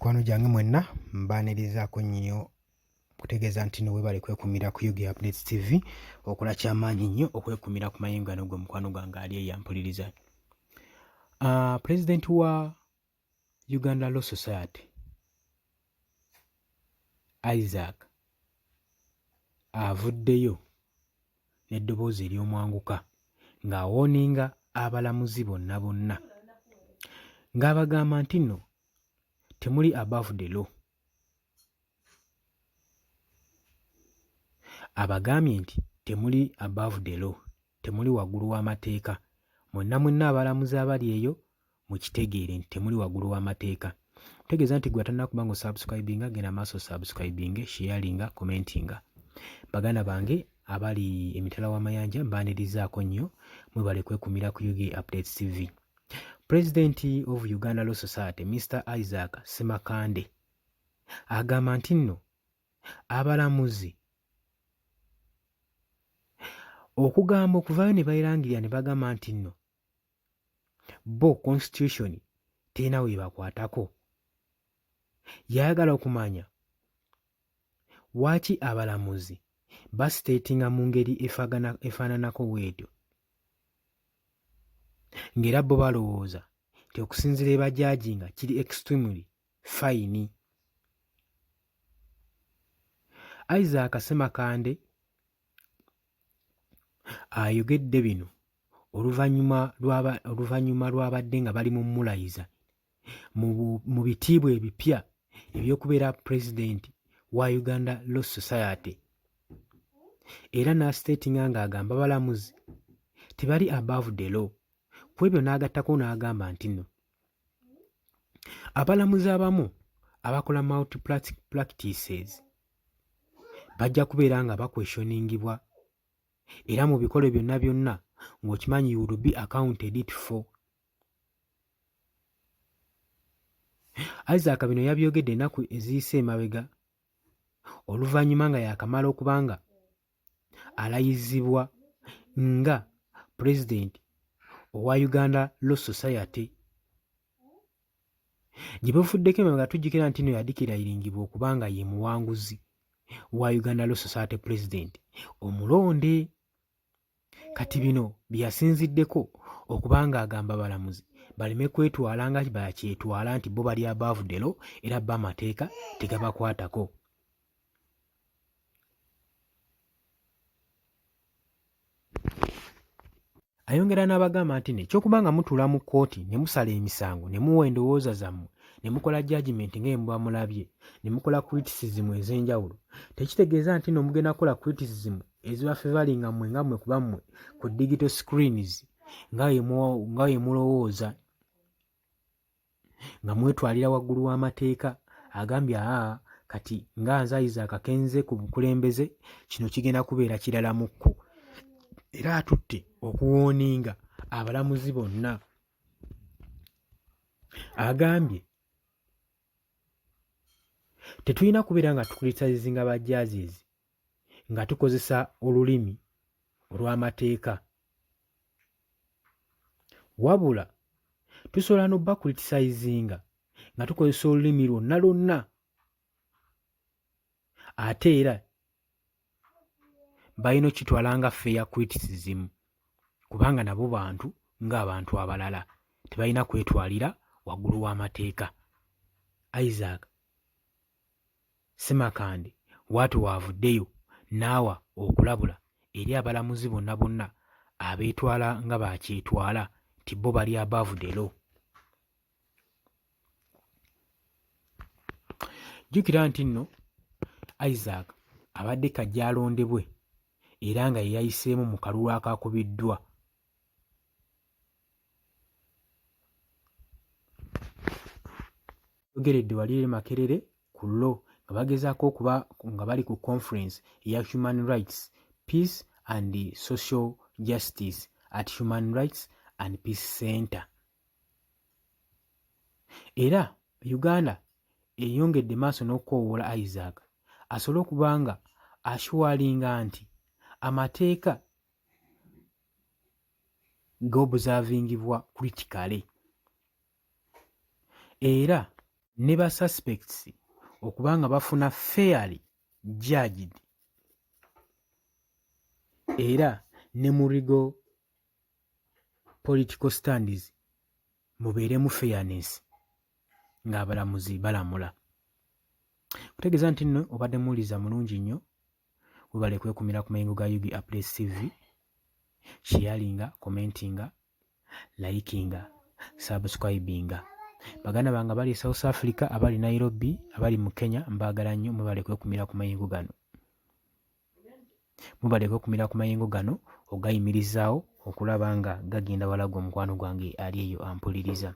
Mikwano gyange mwenna mbaanirizaako nnyo kutegeeza nti no weebale kwekumira ku UG Updates TV okola kyamaanyi nnyo okwekumira ku mayungano gwe mukwano gwange ali eyampuliriza. Pulezidenti wa Uganda Law Society Isaac avuddeyo n'eddoboozi ery'omwanguka ng'awooninga abalamuzi bonna ng'abagamba nti nno temuli above the law. Abagambye nti temuli above the law, temuli waggulu w'amateeka. Mwenna abalamuzi abali eyo mukitegeere nti temuli waggulu w'amateeka. Tegeeza nti gwe atannakuba ng'osubscribinga genda maaso subscribinge, sharinga, commentinga. Baganda bange abali emitala w'amayanja mbaanirizaako nnyo mwebale kwekumira ku UG Updates TV. President of Uganda Law Society Mr. Isaac Ssemakadde agamba nti nno abalamuzi okugamba okuvaayo ne bayirangirira ne bagamba nti nno bo constitution terina we bakwatako. Yayagala okumanya lwaki abalamuzi basiteetinga mu ngeri efaananako bw'etyo ng'era bo balowooza nti okusinziira ebajajinga kiri extremely fine. Isaac Ssemakadde ayogedde bino oluvannyuma lw'abadde nga bali mu mulayiza mu bitiibwa ebipya eby'okubeera pulezidenti wa Uganda Law Society, era n'asiteetinga ng'agamba abalamuzi tebali above the law. Ku ebyo n'agattako n'agamba nti nno abalamuzi abamu abakola multi practices bajja kubeera nga bakweshoningibwa era mu bikolo byonna ng'okimanyi you will be accounted it for. Isaac bino yabyogedde ennaku eziyise emabega oluvannyuma nga yakamala okubanga alayizibwa nga pulezidenti owa Uganda Law Society. Gye bafuddeko emabega tujjukira nti no yadikirayiringibwa okubanga ye muwanguzi wa Uganda Law Society President omulonde. Kati bino byasinziddeko okubanga agamba abalamuzi baleme kwetwala nga bakyetwala nti bo bali above the law era bo amateeka tegabakwatako. Ayongera n'abagamba nti nekyokubanga mutuula mu kkooti ne musala emisango ne muwa endowooza zammwe ne mukola judgment ng'embwa mulabye ne mukola criticism ez'enjawulo tekitegeeza nti no mugenda kukola criticism ezibafevalinga mmwe nga mmwe kuba mmwe ku digital screens nga ye mulowooza nga mwetwalira waggulu w'amateeka. Agambye kati nga nze Isaac kenze ku bukulembeze kino kigenda kubeera kirala mu kku, era atutte okuwooninga abalamuzi bonna. Agambye tetulina kubeera nga tukulitalizinga bajjazizi nga tukozesa olulimi olw'amateeka, wabula tusobola n'obbakulitisayizinga nga tukozesa olulimi lwonna ate era balina okitwala nga fair criticism kubanga nabo bantu ng'abantu abalala tebalina kwetwalira waggulu w'amateeka. Isaac Ssemakadde waati waavuddeyo n'awa okulabula eri abalamuzi bonna abeetwala nga bakyetwala nti bo bali above the law. Jjukira nti nno Isaac abadde kajja alondebwe era nga ye yayiseemu mu kalulu akakubiddwa. Yogeredde wali Makerere ku law nga bagezaako okuba nga bali ku conference eya Human Rights, Peace and Social Justice at Human Rights and Peace Center. Era Uganda eyongedde maaso n'okukoowoola Isaac asobole okuba nga ashuwalinga nti amateeka g'obuzavingibwa critically era ne ba suspects okuba nga bafuna fairly judged era ne mu legal political stands mubeeremu fairness ng'abalamuzi balamula. Kutegeeza nti nno obadde muwuliza mulungi nnyo, webale kwekumira ku mayingo ga UG Updates TV, sharinga, commentinga, likinga, subscribinga. Baganda bange abali South Africa, abali Nairobi, abali mu Kenya, mbaagala nnyo mwebale kwekumira ku mayingo gano. Mwebale kwekumira ku mayingo gano ogayimirizaawo okulaba nga gagenda walaga omukwano gwange ali eyo ampuliriza.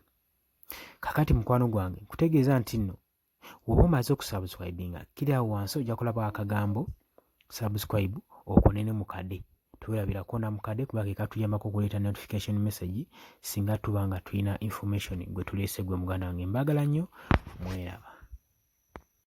Kakati mukwano gwange kutegeeza nti nno woba omaze okusubscribinga kiri awo wansi ojja kulaba akagambo subscribe okonene mukadde. Tuwerabirako na mukadde kuba ke katuyambako okuleeta notification message singa tuba nga tulina information gwe tuleese gwe muganda wange. Mbaagala nnyo, mweraba.